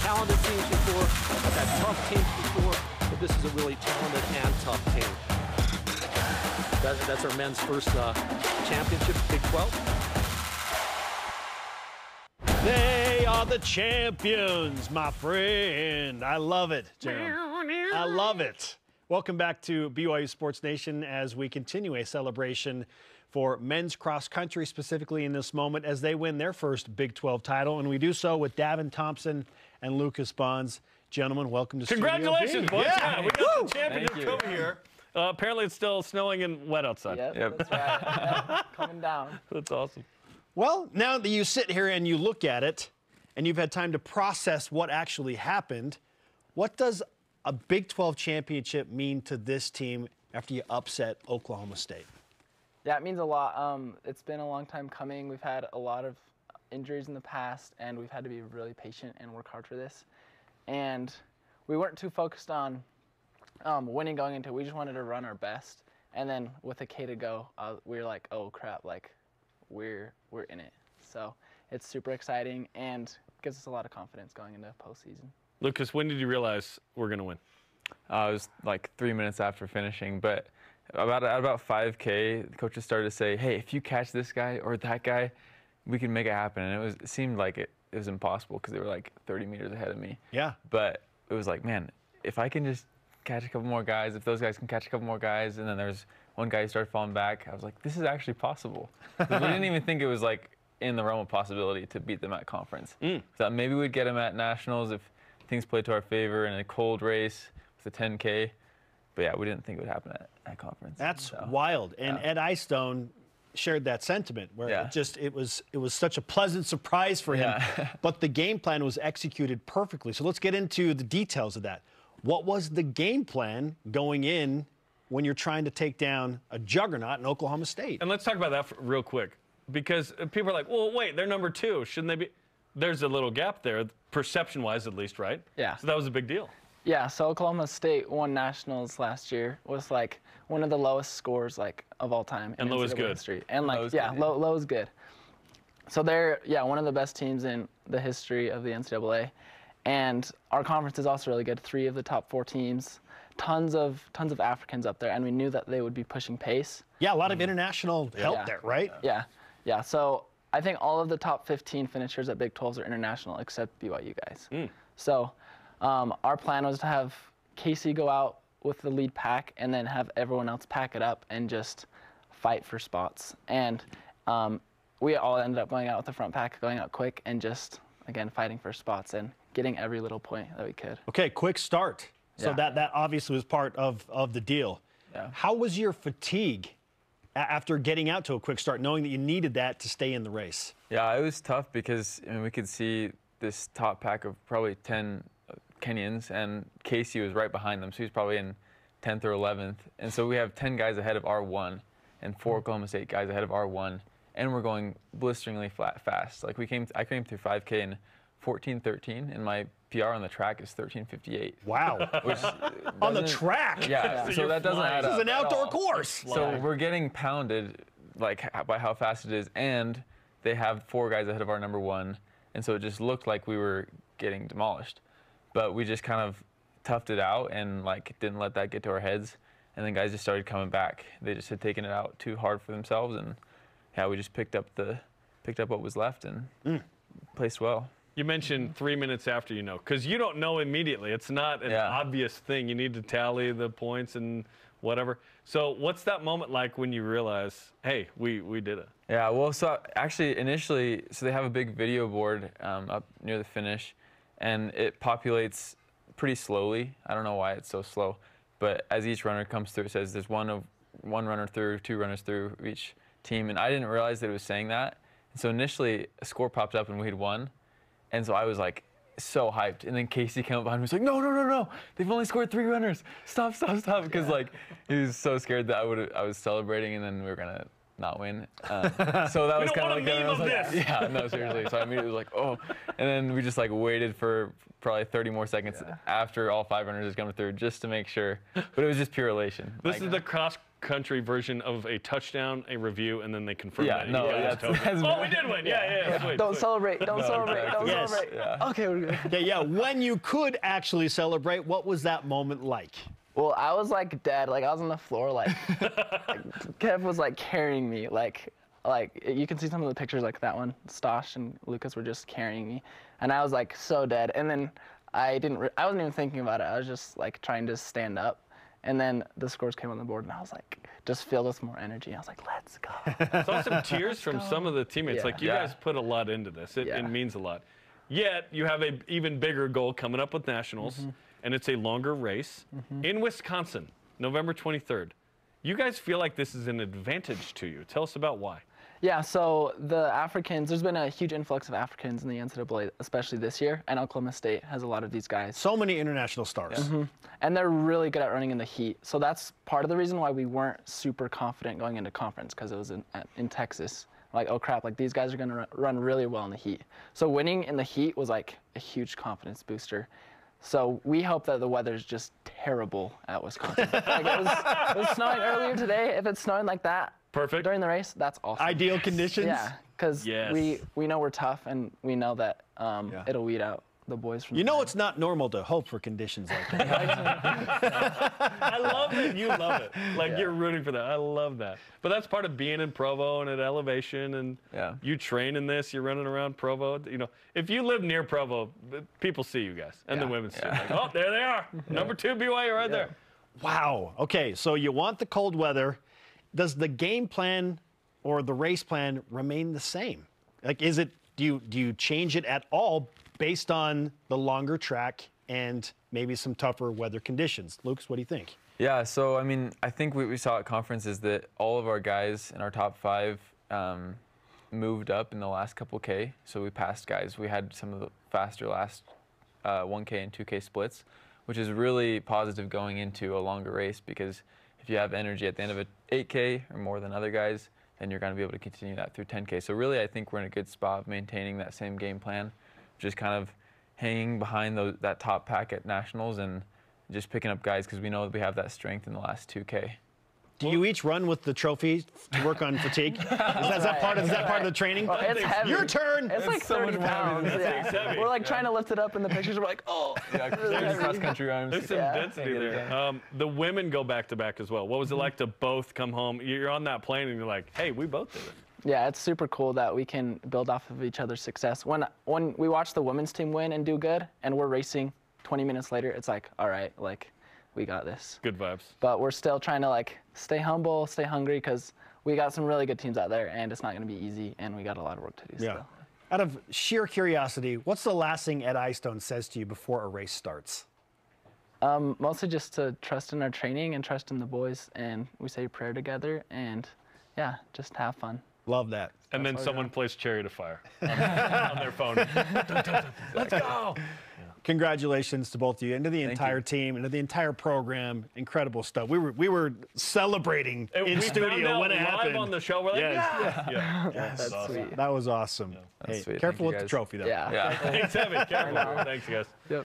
talented teams before. I've had tough teams before, but this is a really talented and tough team. That's our men's first championship, Big 12. They are the champions, my friend. I love it, Jeremy. I love it. Welcome back to BYU Sports Nation as we continue a celebration for men's cross country, specifically in this moment as they win their first Big 12 title. And we do so with Davin Thompson and Lucas Bonds. Gentlemen, welcome to Congratulations, boys. Yeah. We got the championship over here. Apparently it's still snowing and wet outside. Yep. That's right. Coming down. That's awesome. Well, now that you sit here and you look at it and you've had time to process what actually happened, what does a Big 12 championship mean to this team after you upset Oklahoma State? Yeah, it means a lot. It's been a long time coming. We've had a lot of injuries in the past, and we've had to be really patient and work hard for this. And we weren't too focused on winning going into it. We just wanted to run our best. And then with a K to go, we were like, oh, crap, like, we're in it. So it's super exciting and gives us a lot of confidence going into postseason. Lucas, when did you realize we're going to win? It was like 3 minutes after finishing, but about 5K, the coaches started to say, hey, if you catch this guy or that guy, we can make it happen. And it seemed like it was impossible because they were like 30 meters ahead of me. Yeah. But it was like, man, if I can just catch a couple more guys, if those guys can catch a couple more guys, and then there's one guy who started falling back, I was like, this is actually possible. We didn't even think it was like in the realm of possibility to beat them at conference. So maybe we'd get them at nationals if things played to our favor in a cold race with a 10K. But yeah, we didn't think it would happen at conference. That's wild. And Ed Eyestone shared that sentiment where it was such a pleasant surprise for him. But the game plan was executed perfectly. So let's get into the details of that. What was the game plan going in when you're trying to take down a juggernaut in Oklahoma State? And let's talk about that real quick, because people are like, well, wait, they're number 2. Shouldn't they be? There's a little gap there, perception-wise at least, right? Yeah. So that was a big deal. Yeah, so Oklahoma State won nationals last year. Was like one of the lowest scores like of all time. And low is good. History. And like, Low's low is good. So they're, one of the best teams in the history of the NCAA. And our conference is also really good. 3 of the top 4 teams, tons of Africans up there, and we knew that they would be pushing pace. Yeah, a lot of international help there, right? Yeah. So I think all of the top 15 finishers at Big 12s are international, except BYU guys. So our plan was to have Casey go out with the lead pack, and then have everyone else pack it up and just fight for spots. And we all ended up going out with the front pack, going out quick, and just again fighting for spots and getting every little point that we could. Okay, quick start. So that obviously was part of the deal. Yeah. How was your fatigue after getting out to a quick start, knowing that you needed that to stay in the race? Yeah, it was tough because we could see this top pack of probably 10 Kenyans, and Casey was right behind them, so he was probably in 10th or 11th. And so we have 10 guys ahead of R1 and 4 Oklahoma State guys ahead of R1, and we're going blisteringly fast. Like I came through 5K in 14:13, and my PR on the track is 13:58. Wow. Which on the track? Yeah, so that doesn't add up. This is an outdoor course. So we're getting pounded like by how fast it is, and they have 4 guys ahead of our number 1, and so it just looked like we were getting demolished. But we just kind of toughed it out and like didn't let that get to our heads, and then guys just started coming back. They just had taken it out too hard for themselves, and we just picked up what was left and placed well. You mentioned 3 minutes after because you don't know immediately. It's not an obvious thing. You need to tally the points and whatever. So what's that moment like when you realize, hey, we did it? Yeah, well, so actually initially, they have a big video board up near the finish, and it populates pretty slowly. I don't know why it's so slow, but as each runner comes through, it says there's one runner through, 2 runners through each team, and I didn't realize that it was saying that. And so initially, a score popped up and we had won. And so I was like so hyped, and then Casey came up behind me. He was like, no, they've only scored 3 runners. Stop, because like he was so scared that I was celebrating, and then we were gonna not win. So that was kind of like, meme of this. yeah, no, seriously. So I immediately was like, oh, and then we just like waited for probably 30 more seconds after all 5 runners was coming through just to make sure. But it was just pure elation. This is the cross-country version of a touchdown, a review, and then they confirm that. No, we did win. Yeah. Sweet, Don't sweet. celebrate. Don't celebrate. Don't Yes. celebrate. Yeah. Okay, we're good. Yeah. When you could actually celebrate, what was that moment like? Well, I was like dead. Like I was on the floor. Like Kev was like carrying me. Like you can see some of the pictures like that one. Stosh and Lucas were just carrying me, and I was like so dead. And then I wasn't even thinking about it. I was just like trying to stand up. And then the scores came on the board, and I was like, just filled with more energy. I was like, let's go. I saw some tears from some of the teammates. Yeah. Like, you guys put a lot into this. It means a lot. Yet, you have an even bigger goal coming up with Nationals, and it's a longer race in Wisconsin, November 23rd. You guys feel like this is an advantage to you. Tell us about why. Yeah, so the Africans, there's been a huge influx of Africans in the NCAA, especially this year, and Oklahoma State has a lot of these guys. So many international stars. And they're really good at running in the heat. So that's part of the reason why we weren't super confident going into conference, because it was in Texas. Like, oh crap, like these guys are gonna run really well in the heat. So winning in the heat was like a huge confidence booster. So we hope that the weather's just terrible at Wisconsin. Like it was snowing earlier today. If it's snowing like that, Perfect. during the race, that's awesome. Ideal conditions. Yeah, because we know we're tough, and we know that it'll weed out the boys from. You know, it's not normal to hope for conditions like that. I love that you love it. Like, you're rooting for that. I love that. But that's part of being in Provo and at elevation, and you train in this. You're running around Provo. You know, if you live near Provo, people see you guys, and the women's team. Like, oh, there they are. Number 2 BYU right there. Wow. Okay, so you want the cold weather. Does the game plan or the race plan remain the same? Like, do you change it at all based on the longer track and maybe some tougher weather conditions? Lucas, what do you think? Yeah, so I mean, I think what we saw at conference is that all of our guys in our top 5 moved up in the last couple K. So we passed guys. We had some of the faster last 1K and 2K splits, which is really positive going into a longer race, because if you have energy at the end of an 8K or more than other guys, then you're going to be able to continue that through 10K. So really, I think we're in a good spot of maintaining that same game plan, just kind of hanging behind that top pack at Nationals and just picking up guys, because we know that we have that strength in the last 2K. Do you each run with the trophy to work on fatigue? Is that part of the training? Well, it's heavy. Your turn. It's like 30 pounds. It's heavy. We're like trying to lift it up in the pictures. We're like, oh. Yeah, cross-country runs. There's some density there. The women go back-to-back as well. What was it like to both come home? You're on that plane, and you're like, hey, we both did it. Yeah, it's super cool that we can build off of each other's success. When we watch the women's team win and do good, and we're racing 20 minutes later, it's like, all right, like, we got this. Good vibes. But we're still trying to like stay humble, stay hungry, because we got some really good teams out there, and it's not going to be easy, and we got a lot of work to do still. Out of sheer curiosity, what's the last thing Ed Eyestone says to you before a race starts? Mostly just to trust in our training and trust in the boys, and we say a prayer together, and yeah, just have fun. Love that. And then someone plays Chariot of Fire on their phone. Let's go. Congratulations to both of you and to the entire team and to the entire program. Incredible stuff. We were celebrating in studio when it happened. Live on the show. We're like, That's awesome. sweet. That was awesome. Hey, sweet. careful Thank you, with the guys. trophy though. Yeah. Thanks, Evan. Careful. Thanks, guys. Yep.